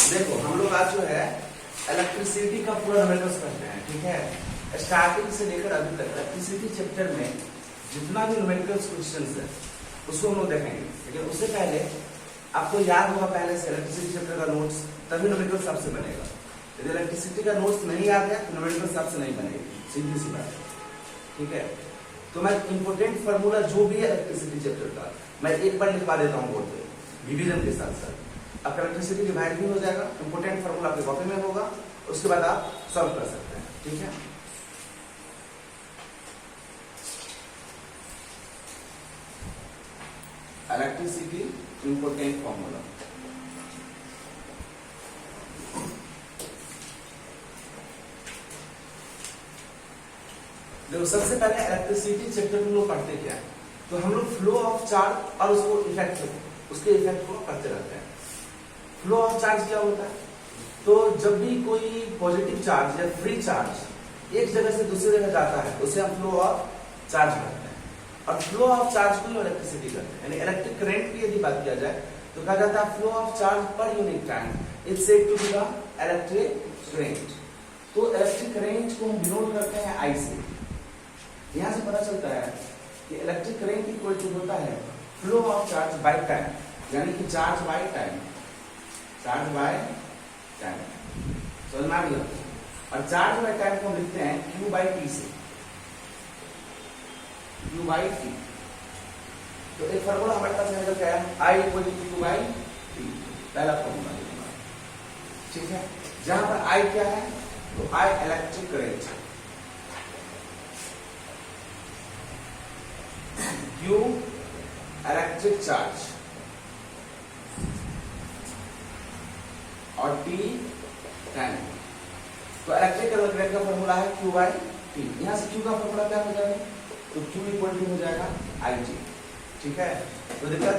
देखो हम लोग आज जो है इलेक्ट्रिसिटी का पूरा न्यूमेरिकल्स करते हैं, ठीक है। स्टार्टिंग से लेकर अभी तक इलेक्ट्रिसिटी चैप्टर में जितना भी न्यूमेरिकल्स क्वेश्चंस है उसको हम लोग देखेंगे, लेकिन उससे पहले आपको याद होगा पहले से इलेक्ट्रिसिटी चैप्टर का नोट्स, तभी न्यूमेरिकल्स आपसे बनेगा। यदि इलेक्ट्रिसिटी का नोट्स नहीं याद है तो न्यूमेरिकल्स आपसे नहीं बनेगी, सीधी सी बात है, ठीक है। तो मैं इंपोर्टेंट फार्मूला जो भी है इलेक्ट्रिसिटी चैप्टर का मैं एक बार लिखवा देता हूँ बोर्ड पे डिवीजन के साथ साथ। आपका इलेक्ट्रिसिटी डिवाइड भी हो जाएगा, इंपोर्टेंट फार्मूला आपके कॉपी में होगा, उसके बाद आप सॉल्व कर सकते हैं, ठीक है। इलेक्ट्रिसिटी इंपोर्टेंट फार्मूला, देखो सबसे पहले इलेक्ट्रिसिटी चैप्टर में लोग पढ़ते क्या है, तो हम लोग फ्लो ऑफ चार्ज और उसको उसके इफेक्ट को पढ़ते रहते हैं। फ्लो ऑफ चार्ज क्या होता है, तो जब भी कोई पॉजिटिव चार्ज या फ्री चार्ज एक जगह से दूसरी जगह जाता है उसे हम फ्लो ऑफ चार्ज करते हैं, और फ्लो ऑफ चार्ज को इलेक्ट्रिसिटी करते हैं। यानी इलेक्ट्रिक करंट की यदि बात किया जाए तो कहा जाता है flow of charge per unit time it's said to be the electric current. तो इलेक्ट्रिक करंट को हम डिनोट करते हैं आई से। यहां से पता चलता है कि इलेक्ट्रिक करंट इक्वल टू होता है flow of charge by time, यानी कि charge by time, charge by time, समझ में आ गया। और चार्ज बाय टाइम को हम लिखते हैं Q बाई टी से, Q बाई टी। तो एक फार्मूला हमारे पास है क्या है, I equal to Q by T, पहला फार्मूला, ठीक है। जहां पर I क्या है, तो I electric current, Q electric charge और T टाइम। तो इलेक्ट्रिक करंट का फॉर्मूला है Q बाई टी। यहां से Q का फॉर्मूला क्या हो जाएगा, तो Q इक्वल टू हो जाएगा IG, ठीक है। तो दिक्कत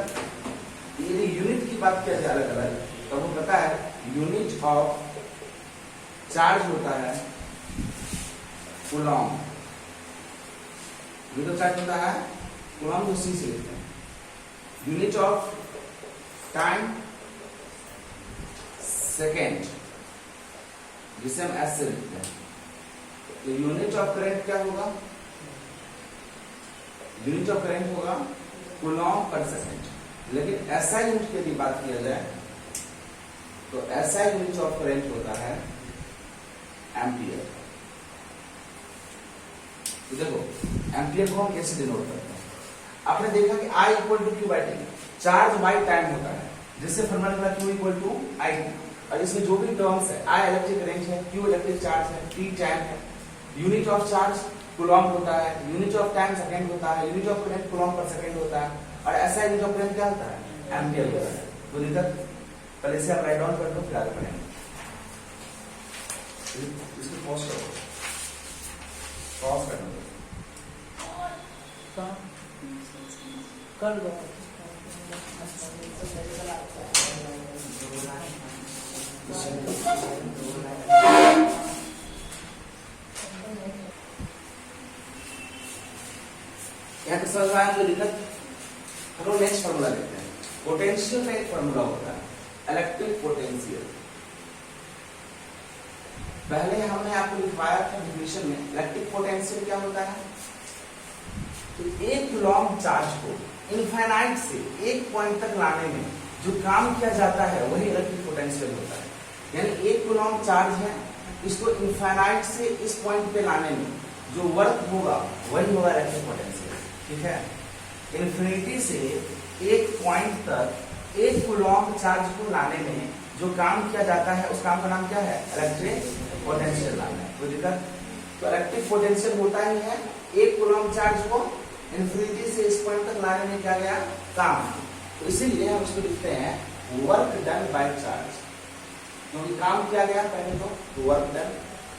यदि यूनिट की बात किया जाए अलग अलग, तो हमें पता है यूनिट ऑफ चार्ज होता है कूलॉम, यूनिट ऑफ चार्ज होता है कूलॉम, जो C से लिखते हैं। यूनिट ऑफ टाइम सेकेंड, जिसे हम S से लिखते हैं। तो यूनिट ऑफ करंट क्या होगा, यूनिट ऑफ करंट होगा कूलॉम पर सेकेंड। लेकिन SI यूनिट की यदि बात किया जाए तो SI यूनिट ऑफ करंट होता है एम्पियर। तो देखो एम्पियर को हम कैसे डिनोट करते हैं, आपने देखा कि I equal to Q by T, charge by time होता है, जिससे formula Q equal to I। और इसमें जो भी टर्म्स है, I इलेक्ट्रिक करंट है, Q इलेक्ट्रिक चार्ज है, T टाइम है। यूनिट ऑफ चार्ज कूलॉम होता है, यूनिट ऑफ टाइम सेकंड होता है, unit of current coulomb per second होता है, और ऐसा यूनिट ऑफ करंट क्या होता है, एम्पियर होता है। तो निकल पहले से आप राइट डाउन कर दो, फिर आगे बढ़ेंगे। इसको पॉज करो, पॉज करना कर दो। यहाँ पे समझ में आया तो दिक्कत। हम लोग नेक्स्ट फार्मूला देखते हैं। पोटेंशियल का एक फार्मूला होता है इलेक्ट्रिक पोटेंशियल। पहले हमने आपको लिखवाया था डिफिनेशन में, इलेक्ट्रिक पोटेंशियल क्या होता है, तो एक कूलॉम चार्ज को इनफाइनाइट से एक पॉइंट तक लाने में जो काम किया जाता है वही इलेक्ट्रिक पोटेंशियल होता है। यानी एक कूलॉम चार्ज है, इसको इनफाइनाइट से इस पॉइंट पे लाने में जो वर्क होगा वही होगा इलेक्ट्रिक पोटेंशियल, ठीक है। इन्फिनिटी से एक पॉइंट तक एक कूलॉम चार्ज को लाने में जो काम किया जाता है उस काम का नाम क्या है, इलेक्ट्रिक पोटेंशियल नाम है। तो दिक्कत, तो इलेक्ट्रिक पोटेंशियल होता ही है एक कूलॉम चार्ज को इन्फिनिटी से इस पॉइंट तक लाने में क्या गया काम। तो इसीलिए हम इसको लिखते हैं वर्क डन बाय चार्ज, क्योंकि काम किया गया पहले तो वर्क डन,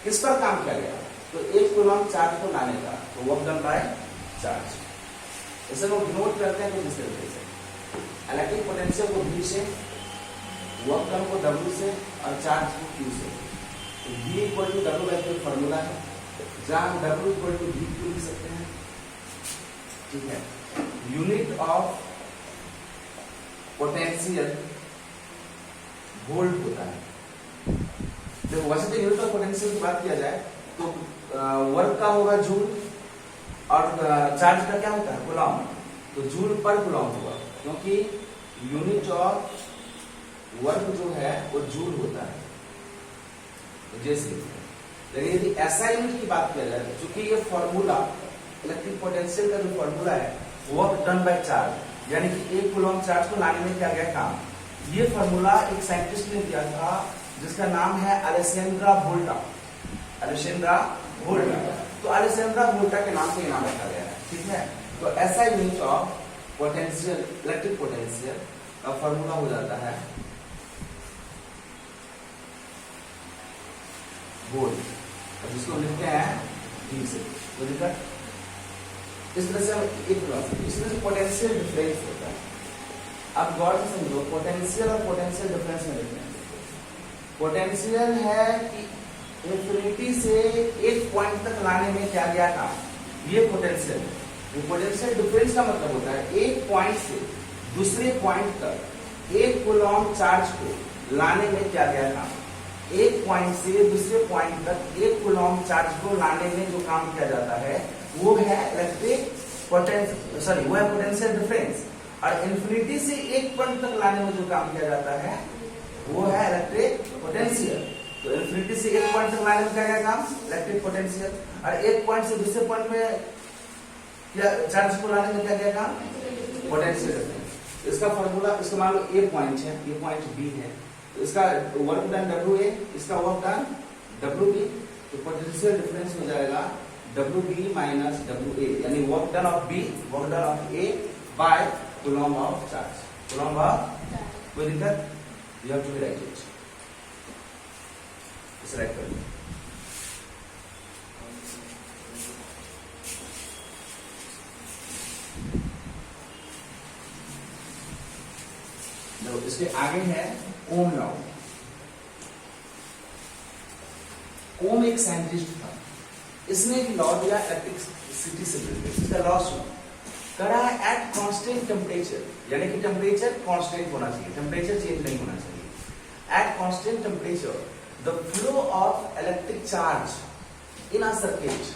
किस पर काम किया गया, तो एक कूलॉम चार्ज को लाने का, तो वर्क डन बाय चार्ज। इसे लोग डिनोट करते हैं कुछ इस तरीके से, इलेक्ट्रिक पोटेंशियल को V से, वर्क डन को W से और चार्ज को Q से। तो V equal to W by Q formula है, जहां W इक्वल टू V लिख सकते हैं, ठीक है। यूनिट ऑफ पोटेंशियल वोल्ट होता है, देखो वैसे तो यूनिट ऑफ पोटेंशियल की बात किया जाए तो वर्क का होगा जूल और चार्ज का क्या होता है कूलम, तो जूल पर कूलम होगा क्योंकि यूनिट ऑफ वर्क जो है वो जूल होता है। तो जैसे लेकिन यदि ऐसा यूनिट की बात किया जाए चूंकि ये फॉर्मूला इलेक्ट्रिक पोटेंशियल का जो फॉर्मूला है वर्क डन बाय चार्ज, यानी कि एक कूलम चार्ज को लाने में क्या गया काम, ये फॉर्मूला एक साइंटिस्ट ने दिया था जिसका नाम है अलेसेंद्रा वोल्टा। अलेसेंद्रा वोल्टा, तो अलेसेंद्रा वोल्टा के नाम से ये नाम रखा गया है, ठीक है। तो ऐसा unit of potential electric potential का फॉर्मूला हो जाता है वोल्ट, जिसको लिखते हैं V से, तो दिक्कत इस तरह से हम इस तरह से पोटेंशियल डिफरेंस होता है। अब गौर से समझो पोटेंशियल और पोटेंशियल डिफरेंस में लिखते हैं। पोटेंशियल है कि इंफिनिटी से एक पॉइंट तक लाने में क्या गया था, ये पोटेंशियल है। पोटेंशियल डिफरेंस का मतलब होता है एक पॉइंट से दूसरे पॉइंट तक एक कूलम चार्ज को लाने में क्या गया था, एक पॉइंट से दूसरे पॉइंट तक एक कूलम चार्ज को लाने में जो काम किया जाता है वो है इलेक्ट्रिक पोटेंशियल, सॉरी वो है पोटेंशियल डिफरेंस। और इंफिनिटी से एक पॉइंट तक लाने में जो काम किया जाता है वो है इलेक्ट्रिक पोटेंशियल। तो इंफिनिटी से एक पॉइंट तक लाने में क्या क्या काम, इलेक्ट्रिक पोटेंशियल, और एक पॉइंट से दूसरे पॉइंट में चार्ज को लाने में क्या क्या काम, पोटेंशियल डिफरेंस। इसका फॉर्मूला, इसका मान लो ए पॉइंट है, ये पॉइंट बी है, तो इसका वर्क डन WA, इसका वर्क डन WB, तो पोटेंशियल डिफरेंस हो जाएगा WB माइनस WA, यानी work done of B, work done of A by coulomb of charge, coulomb of, कोई दिक्कत, you have to write it, इसे राइट कर लो। इसके आगे है ओम लॉ। ओम एक साइंटिस्ट था, इसने एक लॉ दिया इलेक्ट्रिसिटी से रिलेटेड। इसका लॉ सुनो, कह रहा है एट कांस्टेंट टेम्परेचर, यानी कि टेम्परेचर कांस्टेंट होना चाहिए, टेम्परेचर चेंज नहीं होना चाहिए। At constant temperature the flow of electric charge in a circuit,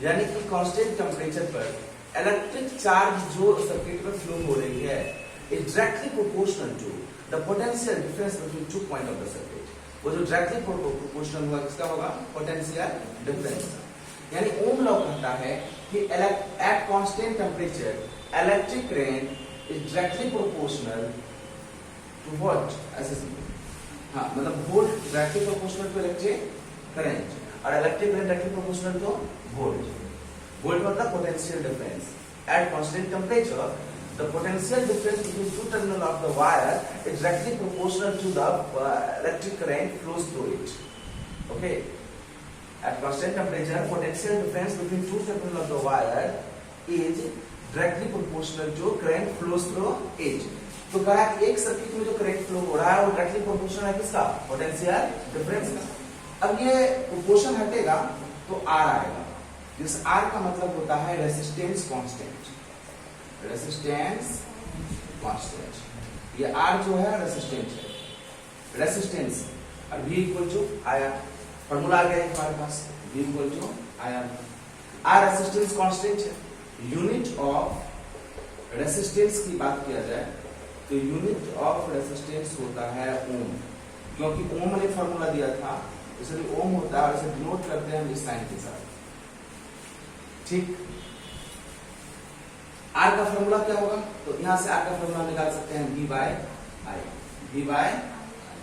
यानी कि कांस्टेंट टेम्परेचर पर इलेक्ट्रिक चार्ज जो सर्किट में फ्लो हो रही है is directly proportional to the potential difference between 2 points of the circuit। वो जो directly proportional होगा किसका होगा, potential difference। यानी ओम लॉ कहता है कि at constant temperature electric current is directly proportional to what, ऐसे समझो, हाँ मतलब volt directly proportional to electric current और electric current directly proportional to volt। Volt मतलब potential difference at constant temperature। The potential difference between two terminals of the wire is directly proportional to the electric current flows through it. Okay. At constant temperature, potential difference between two terminals of the wire is directly proportional to current flows through it. तो कहा एक circuit में जो current flow हो रहा है वो directly proportional है किसका, पोटेंशियल डिफरेंस का। अब ये प्रोपोर्शन हटेगा तो R आएगा, जिस R का मतलब होता है रेजिस्टेंस कांस्टेंट, रेजिस्टेंस कांस्टेंट। ये R जो है रेजिस्टेंस है, रेजिस्टेंस और V इक्वल टू आया, फॉर्मूला आ गया हमारे पास, V इक्वल टू आया। R रेजिस्टेंस कांस्टेंट है। यूनिट ऑफ रेजिस्टेंस की बात किया जाए तो यूनिट ऑफ रेजिस्टेंस होता है ओम, क्योंकि ओम ने फॉर्मूला दिया था इसलिए ओम होता है और इसे डिनोट करते हैं हम इस साइन के साथ। ठीक, आर का फॉर्मूला क्या होगा, तो यहां से आर का फॉर्मूला निकाल सकते हैं V बाय आई, V बाय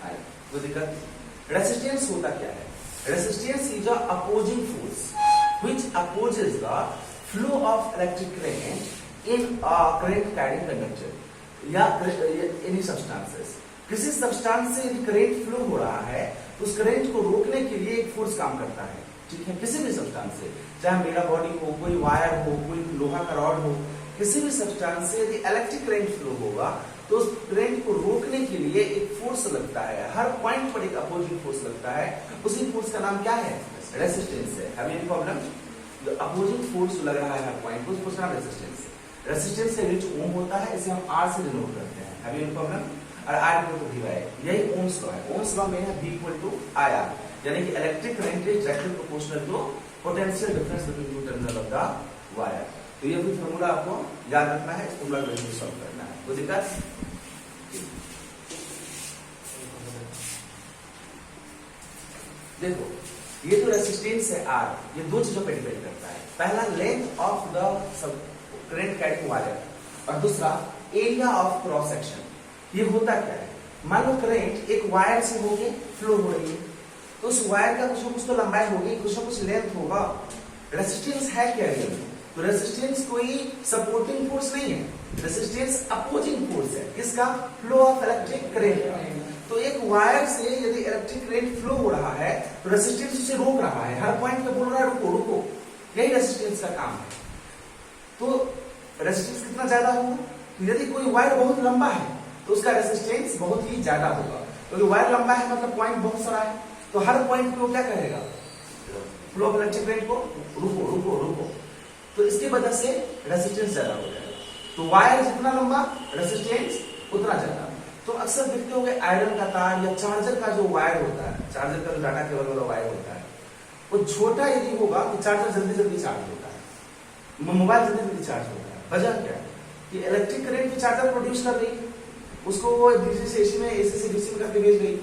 आई। तो दिक्कत, रेजिस्टेंस होता क्या है, resistance is a opposing force which opposes the flow of electric current in a current carrying conductor या एनी सब्सटेंसेस। किसी सब्सटेंस से यदि करंट फ्लो हो रहा है तो उस करंट को रोकने के लिए एक फोर्स काम करता है। ठीक है, किसी भी सब्सटेंस से, चाहे मेरा बॉडी हो, कोई वायर हो, कोई लोहा का रॉड हो, किसी भी सब्सटेंस से यदि इलेक्ट्रिक करंट फ्लो होगा तो उस करंट को रोकने के लिए एक फोर्स लगता है, हर पॉइंट पर एक अपोजिंग फोर्स लगता है। उसी फोर्स का नाम क्या है, रेजिस्टेंस है। हैव एनी प्रॉब्लम, जो अपोजिंग फोर्स लग रहा है हर पॉइंट, उस फोर्स का नाम रेजिस्टेंस है। रेजिस्टेंस से यूनिट ओम होता है, इसे हम आर से डिनोट करते हैं। हैव एनी प्रॉब्लम, और R equal to V by, यही ओम्स लॉ है। ओम्स लॉ में है V इक्वल टू आर, यानी कि electric current is directly proportional to potential difference between two terminal of the wire. तो ये भी फॉर्मूला आपको याद रखना है, इस फॉर्मूला को सॉल्व करना है। कोई दिक्कत? देखो ये जो रेसिस्टेंस है R, ये दो चीजों पर डिपेंड करता है। पहला length of the current carrying wire और दूसरा एरिया ऑफ क्रॉस सेक्शन। ये होता क्या है, मान लो करंट एक वायर से होके फ्लो हो रही है, तो उस वायर का कुछ ना कुछ तो लंबाई होगी, कुछ ना कुछ लेंथ होगा। रेसिस्टेंस है क्या रियल में? तो रेसिस्टेंस कोई सपोर्टिंग फोर्स नहीं है, रेसिस्टेंस अपोजिंग फोर्स है। किसका? Flow of electric current. तो एक वायर से यदि इलेक्ट्रिक करंट फ्लो हो रहा है तो रेसिस्टेंस उसे रोक रहा है, हर पॉइंट पे बोल रहा है रुको रुको, यही रेसिस्टेंस का काम है। तो रेसिस्टेंस कितना ज्यादा होगा? तो यदि कोई वायर बहुत लंबा है तो उसका रेसिस्टेंस बहुत ही ज्यादा होगा, क्योंकि तो वायर लंबा है मतलब पॉइंट बहुत सारा है, तो हर पॉइंट पे वो क्या करेगा? फ्लो ऑफ इलेक्ट्रिक करंट को रुको रुको रुको, तो इसकी वजह से रेसिस्टेंस ज्यादा हो जाएगा। तो वायर जितना लंबा रेसिस्टेंस उतना ज्यादा। तो अक्सर देखते होंगे आयरन का तार या चार्जर का जो वायर होता है, चार्जर का जो डाटा केबल वाला वायर होता है, वो छोटा यदि होगा तो चार्जर जल्दी जल्दी चार्ज होता है, मोबाइल जल्दी जल्दी चार्ज होता है। वजह क्या है कि इलेक्ट्रिक करंट जो चार्जर प्रोड्यूस कर रही है उसको वो डीसी से एसी में, एसी से डीसी में करके भेज रही।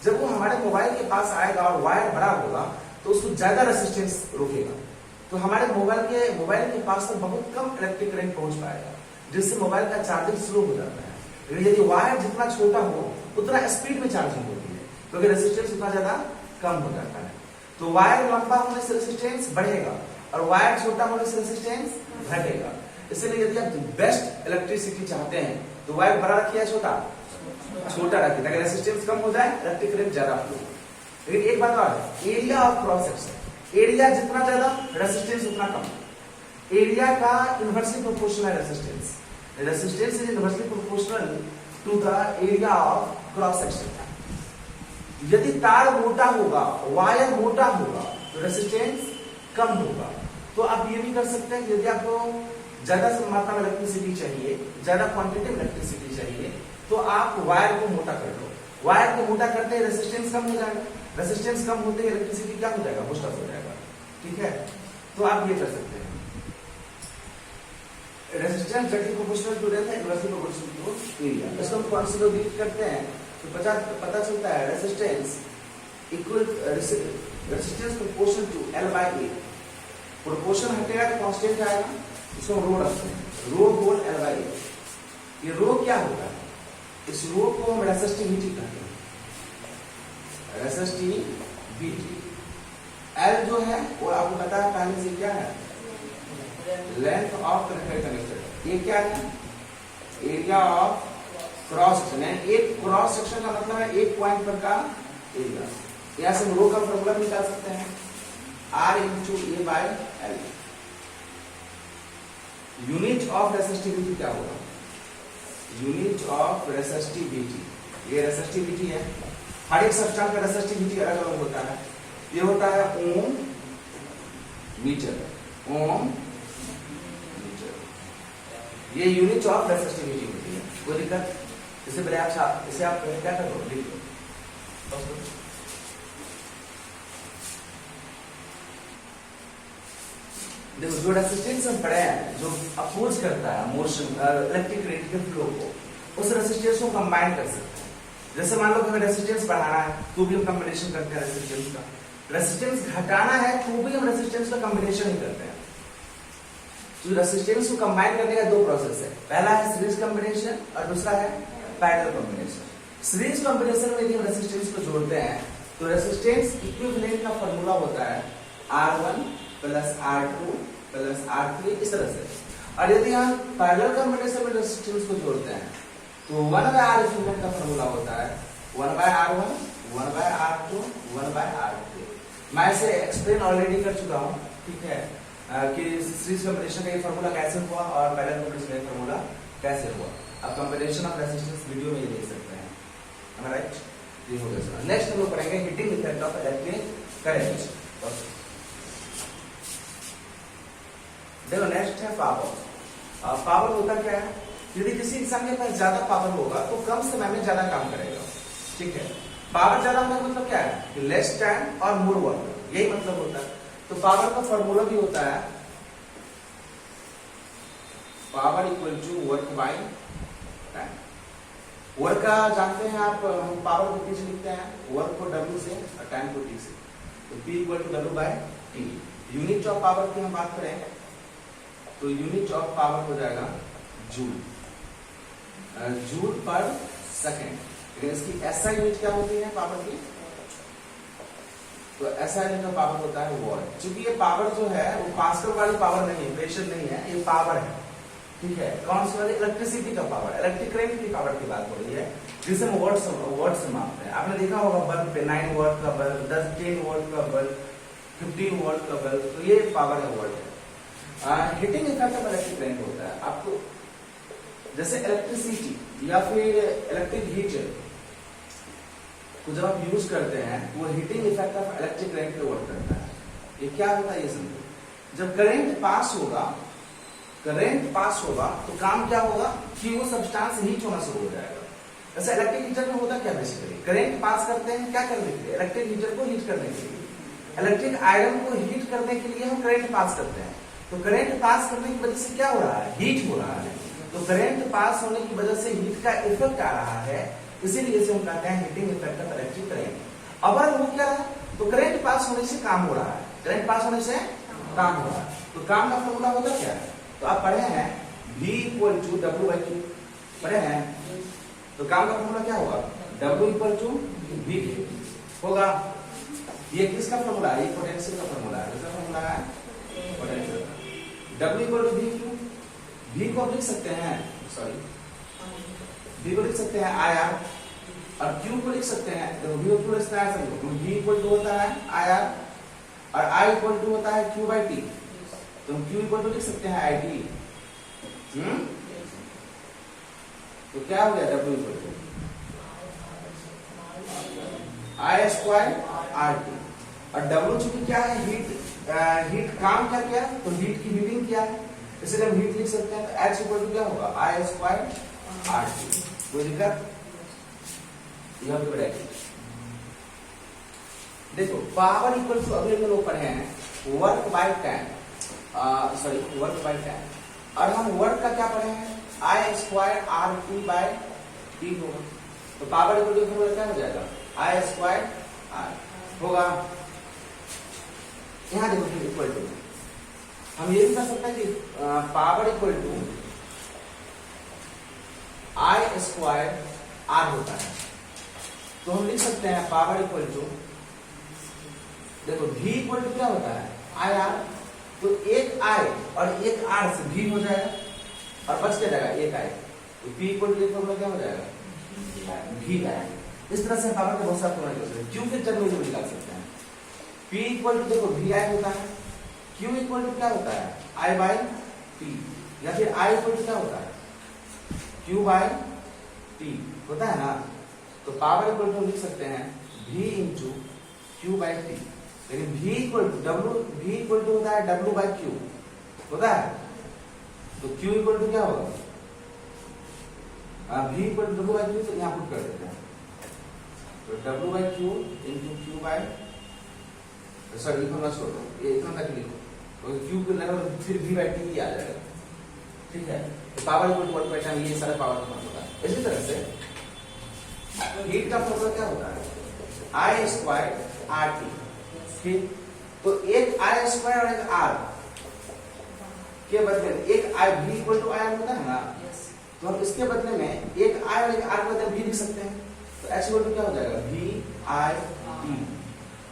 जब वो हमारे मोबाइल के पास आएगा और वायर बड़ा होगा तो उसको ज्यादा रेसिस्टेंस रोकेगा, तो हमारे मोबाइल के पास तो बहुत कम इलेक्ट्रिक करंट पहुंच पाएगा, जिससे मोबाइल का चार्जिंग स्लो हो जाता है। यदि वायर जितना छोटा हो उतना स्पीड में चार्जिंग होती है, क्योंकि रेसिस्टेंस उतना ज्यादा कम हो जाता है। तो वायर लंबा होने से रेसिस्टेंस बढ़ेगा और वायर छोटा होने से रेसिस्टेंस घटेगा। इसलिए यदि आप बेस्ट इलेक्ट्रिसिटी चाहते हैं तो वायर बड़ा रखिए, छोटा छोटा रखिए, ताकि रेसिस्टेंस कम हो जाए, इलेक्ट्रिक करंट ज्यादा फ्लो। लेकिन एक बात और, area of cross section, area जितना ज्यादा रेसिस्टेंस उतना कम। एरिया का inversely proportional resistance, resistance is inversely proportional to the area of cross section. यदि तार मोटा होगा, वायर मोटा होगा तो रेसिस्टेंस कम होगा। तो आप ये भी कर सकते हैं, यदि आपको ज्यादा मात्रा में इलेक्ट्रिसिटी चाहिए, ज्यादा क्वांटिटी में इलेक्ट्रिसिटी चाहिए, तो आप वायर को मोटा कर लो। वायर को मोटा करते ही रेसिस्टेंस कम हो जाएगा, रेसिस्टेंस कम होते ही इलेक्ट्रिसिटी क्या हो जाएगा? बूस्ट अप हो जाएगा। ठीक है, तो आप ये कर सकते हैं। Resistance directly proportional to length है, इनवर्सली प्रोपोर्शनल टू एरिया। इसको हम कौन से डिलीट करते हैं तो पता चलता है resistance equal resistance proportional to L by A। Proportion हटेगा तो कांस्टेंट आएगा, इसको रो रखते हैं, rho whole L by A। ये रो क्या होता है? इस रो को हम रेसिस्टिविटी कहते हैं, रेसिस्टिविटी। L जो है वो आपको पता है पहले से क्या है? Length of connected. ये क्या है? Area of cross section. एक क्रॉस सेक्शन का मतलब है एक पॉइंट पर का एरिया। यहां से रो का फॉर्मूला निकाल सकते हैं, R into A by L। Unit of resistivity क्या होगा? यूनिट ऑफ रेसिस्टिविटी, ये रेसिस्टिविटी है। हर एक सब्सटेंस का रेसिस्टिविटी अलग अलग होता है। ये होता है ओम मीटर, ओम ये यूनिट ऑफ रेसिस्टिविटी होती है। कोई दिक्कत? इससे पहले इसे आप क्या करो, लिख लो। देखो जो रेसिस्टेंस हम पढ़े हैं, जो अपोज करता है मोशन इलेक्ट्रिक करंट के फ्लो को, उस रेसिस्टेंस को कंबाइन कर सकते हैं। जैसे मान लो हमें रेसिस्टेंस बढ़ाना है तो भी हम कॉम्बिनेशन करते हैं रेसिस्टेंस का, रेसिस्टेंस घटाना है तो भी हम रेसिस्टेंस का कॉम्बिनेशन ही करते हैं। तो रेसिस्टेंस को कंबाइन करने का दो प्रोसेस है, पहला है सीरीज कॉम्बिनेशन और दूसरा है पैरेलल कॉम्बिनेशन। सीरीज कॉम्बिनेशन में यदि हम रेसिस्टेंस को जोड़ते हैं तो रेसिस्टेंस इक्विवेलेंट का फॉर्मूला होता है R1 plus R2 plus R3, इस तरह से। और यदि हम पैरेलल कॉम्बिनेशन में रेसिस्टेंस को जोड़ते हैं तो 1/R इक्विवेलेंट का फॉर्मूला होता है 1/R1 1/R2 1/R3। मैं इसे एक्सप्लेन ऑलरेडी कर चुका हूं, ठीक है, कि सीरीज कॉम्बिनेशन का ये फॉर्मूला कैसे हुआ और पैरेलल कॉम्बिनेशन का फॉर्मूला कैसे हुआ। अब कॉम्बिनेशन ऑफ रेसिस्टेंस वीडियो में ये देख सकते हैं, राइट। ये हो गया। नेक्स्ट हम लोग पढ़ेंगे heating effect of electric current. देखो नेक्स्ट है पावर। पावर होता क्या है? यदि किसी इंसान के पास ज्यादा पावर होगा तो कम समय में ज्यादा काम करेगा, ठीक है। पावर ज्यादा होने का मतलब क्या है कि लेस टाइम और मोर वर्क, यही मतलब होता है। तो पावर का फॉर्मूला भी होता है power equal to work by time. Work का जानते हैं आप, हम पावर को किस लिखते हैं, वर्क को W से और टाइम को T से, तो P equal to W by T। Unit of power की हम बात करें तो यूनिट ऑफ पावर हो जाएगा जूल, जूल पर सेकेंड। लेकिन इसकी SI यूनिट क्या होती है पावर की, तो SI यूनिट का पावर होता है वॉट। चूंकि ये पावर जो है वो पास्कल वाली पावर नहीं है, प्रेशर नहीं है, ये पावर है, ठीक है। कौन सी वाली, इलेक्ट्रिसिटी का पावर, इलेक्ट्रिक करंट की पावर की बात हो रही है, जिसे हम वॉट से मापते हैं। आपने देखा होगा बल्ब पे 9 वॉट का बल्ब, 10 वॉट का बल्ब, 15 वॉट का बल्ब, तो ये पावर है, वॉट है। Heating effect of electric current होता है आपको, जैसे इलेक्ट्रिसिटी या फिर इलेक्ट्रिक हीटर को जब आप यूज करते हैं वो heating effect of electric current पे वर्क करता है। ये क्या होता है ये समझो, जब करंट पास होगा, करंट पास होगा तो काम क्या होगा कि वो सब्सटेंस हीट होना शुरू हो जाएगा। ऐसा इलेक्ट्रिक हीटर में होता क्या, बेसिकली करंट पास करते हैं क्या करने के लिए, इलेक्ट्रिक हीटर को हीट करने के लिए, इलेक्ट्रिक आयरन को हीट करने के लिए हम करंट पास करते हैं। तो करंट पास करने की वजह से क्या हो रहा है, हीट हो रहा है। तो करंट पास होने की वजह से हीट का इफेक्ट आ रहा है, इसीलिए इसे हम कहते हैं heating effect of electric current. अगर वो क्या है, तो करंट पास होने से काम हो रहा है, करंट पास होने से काम हो रहा है। तो काम का फॉर्मूला होता क्या है, तो आप पढ़े हैं V equal to W by Q, पढ़े हैं। तो काम का फॉर्मूला क्या होगा, W इक्वल टू V होगा। ये किसका फॉर्मूला है, ये पोटेंशियल का फॉर्मूला है, किसका फॉर्मूला है, पोटेंशियल का। W equal to V, V को आप लिख सकते हैं, सॉरी V को लिख सकते हैं IR, और Q को लिख सकते हैं, देखो V को लिखना है समझो, V इक्वल टू होता है IR और I इक्वल टू होता है Q बाई T, तो हम Q इक्वल टू लिख सकते हैं IT। तो क्या हो गया, W equal to I square RT, और W चूंकि क्या है, हीट काम क्या किया, तो हीट की हीटिंग किया है, इसलिए हम हीट लिख सकते हैं। तो H इक्वल टू क्या होगा, I स्क्वायर RT। कोई दिक्कत, यह भी बढ़ेगा। देखो पावर इक्वल टू, अगले में लोग पढ़े हैं work by time, sorry work by time, और हम वर्क का क्या पढ़े हैं, I square RT by T होगा। तो पावर इक्वल टू क्या हो जाएगा, I स्क्वायर R होगा। यहां देखो इक्वल टू, हम ये भी कर सकते हैं कि power equal to I square R होता है, तो हम लिख सकते हैं पावर इक्वल टू, देखो V इक्वल टू क्या होता है, IR, तो एक I और एक R से V हो जाएगा और बच क्या जाएगा, एक I, तो P इक्वल टू क्या हो जाएगा, V I। इस तरह से पावर के बहुत सारे फॉर्मूला निकाल सकते हैं, Q के टर्म में निकाल सकते हैं। P इक्वल टू देखो VI होता है, Q इक्वल टू क्या होता है, I बाई T, या फिर I इक्वल टू क्या होता है, Q बाई T होता है ना। तो पावर इक्वल टू लिख सकते हैं V into Q by T, लेकिन V इक्वल टू होता है W बाई Q होता है, तो Q इक्वल टू क्या होगा, V equal to W by Q, तो यहाँ पुट कर देते हैं, तो W by Q into Q by, sorry इतना छोड़ दो, ये इतना तक लिखो, तो Q को लगा फिर V बाई T आ जाएगा, ठीक है। तो पावर इक्वल टू 1/10, ये सारे पावर का होता है। इसी तरह से हीट का फॉर्मूला क्या होता है, I स्क्वायर RT, ठीक। तो एक I स्क्वायर और एक R के बदले एक I V equal to IR होता है ना, तो हम इसके बदले में एक I और एक R के बदले V लिख सकते हैं। तो H इक्वल टू क्या हो जाएगा, V I T,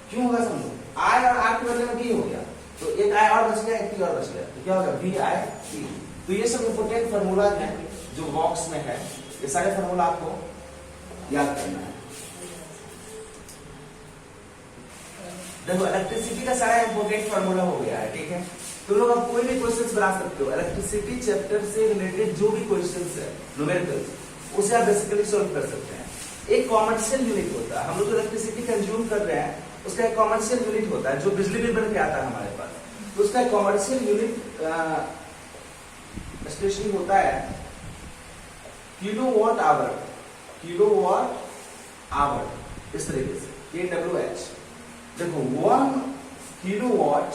क्यों होगा समझो, I और R के बदले में V हो गया, तो एक I और बच गया, एक T और बच गया, तो क्या होगा, V I T। तो ये सब इंपोर्टेंट फार्मूला है जो बॉक्स में है, ये सारे फार्मूला आपको याद करना है। देखो इलेक्ट्रिसिटी का सारा इंपोर्टेंट फार्मूला हो गया है, ठीक है। तो लोग अब कोई भी क्वेश्चंस बना सकते हो, इलेक्ट्रिसिटी चैप्टर से रिलेटेड जो भी क्वेश्चंस है न्यूमेरिकल्स, उसे आप बेसिकली सॉल्व कर सकते हैं। एक कॉमर्शियल यूनिट होता है, हम लोग जो इलेक्ट्रिसिटी कंज्यूम कर रहे हैं उसका एक कॉमर्शियल यूनिट होता है, जो बिजली बिल बन के आता है हमारे पास, तो उसका एक कॉमर्शियल यूनिट स्पेशली होता है किलोवाट आवर, किलोवाट आवर, इस तरीके से kWh। देखो 1 किलोवाट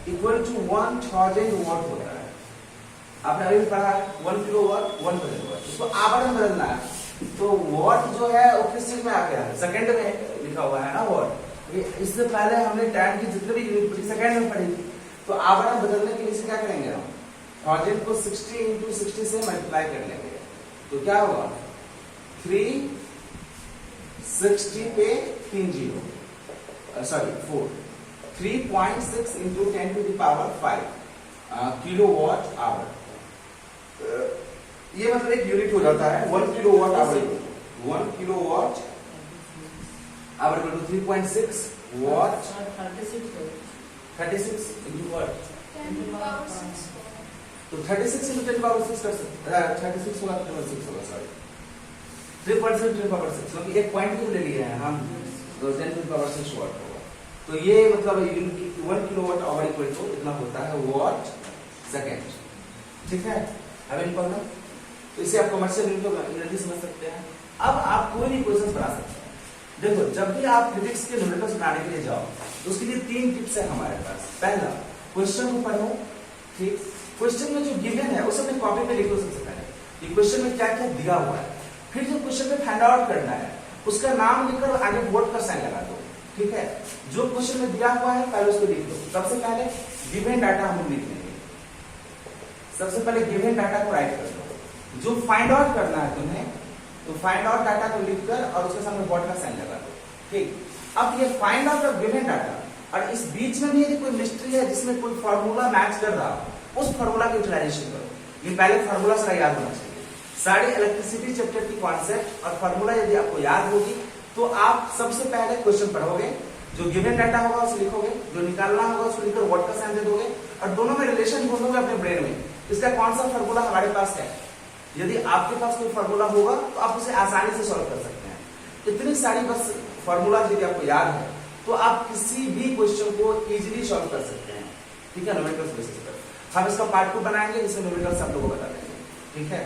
इक्वल टू 1000 वाट होता है। आपने अभी पढ़ा है 1 किलोवाट 1000 वाट, इसको आवर में बदलना है तो वाट जो है वो किस चीज में आ गया है, सेकंड में लिखा हुआ है ना वाट। इससे पहले हमने टाइम की जितने भी यूनिट प्रति सेकंड में पढ़ी थी, तो आवर में बदलने के लिए क्या करेंगे हम 1000 को 60 into 60 से मल्टीप्लाई कर लेंगे, तो क्या होगा 360 पे 3 zero sorry 4 3.6 into 10 to the power 5 kilowatt hour. ये मतलब एक यूनिट हो जाता है 1 kilowatt hour. 1 kilowatt hour equal to 3.6 watt 36 into what, तो 36 into 10 power 6 कर सकते हैं, 36 होगा 6 होगा सॉरी 3.6 10 power 6, क्योंकि एक पॉइंट को ले लिए हैं हम, तो 10 to the power 6 वाट होगा। तो ये मतलब 1 किलोवाट आवर इक्वल टू इतना होता है वाट सेकंड। ठीक है, अब इन पढ़ना, तो इसे आप कमर्शियल यूनिट को जल्दी समझ सकते हैं। अब आप कोई भी क्वेश्चन बना सकते हैं। देखो जब भी आप फिजिक्स के न्यूमेरिकल्स बनाने के लिए जाओ तो उसके लिए 3 टिप्स है हमारे पास। पहला, क्वेश्चन को पढ़ो, ठीक, क्वेश्चन में जो गिवन है उसे अपने कॉपी पे लिखो सबसे पहले कि क्वेश्चन में क्या क्या दिया हुआ है। फिर जो क्वेश्चन में फाइंड आउट करना है उसका नाम लिखकर आगे बोर्ड पर साइन लगा दो। ठीक है, जो क्वेश्चन में दिया हुआ है पहले उसको लिख दो। सबसे पहले गिवन डाटा हम लिख लेंगे, सबसे पहले गिवन डाटा को राइट कर दो। जो फाइंड आउट करना है तुम्हें, तो फाइंड आउट डाटा को लिखकर और उसके सामने बोर्ड का साइन लगा दो। ठीक, अब ये find out of given data और इस बीच में भी कोई मिस्ट्री है जिसमें कोई फार्मूला मैच कर रहा हो, उस फार्मूला की यूटिलाइजेशन करो। ये पहले फार्मूला सारा याद होना चाहिए। सारे इलेक्ट्रिसिटी चैप्टर की कॉन्सेप्ट और फार्मूला यदि आपको याद होगी तो आप सबसे पहले क्वेश्चन पढ़ोगे, जो गिवन डाटा होगा उसे लिखोगे, जो निकालना होगा उसको लिखकर वर्ड का साइन दे दोगे और दोनों में रिलेशन ढूंढोगे अपने ब्रेन में, इसका कौन सा फार्मूला हमारे पास है। यदि आपके पास कोई फार्मूला होगा तो आप उसे आसानी से सॉल्व कर सकते हैं। इतनी सारी बस फार्मूला यदि आपको याद है तो आप किसी भी क्वेश्चन को इजीली सॉल्व कर सकते हैं। ठीक है, न्यूमेरिकल्स बेसिस पर हम इसका पार्ट 2 बनाएंगे जिसमें न्यूमेरिकल्स आप लोगों को बता देंगे। ठीक है।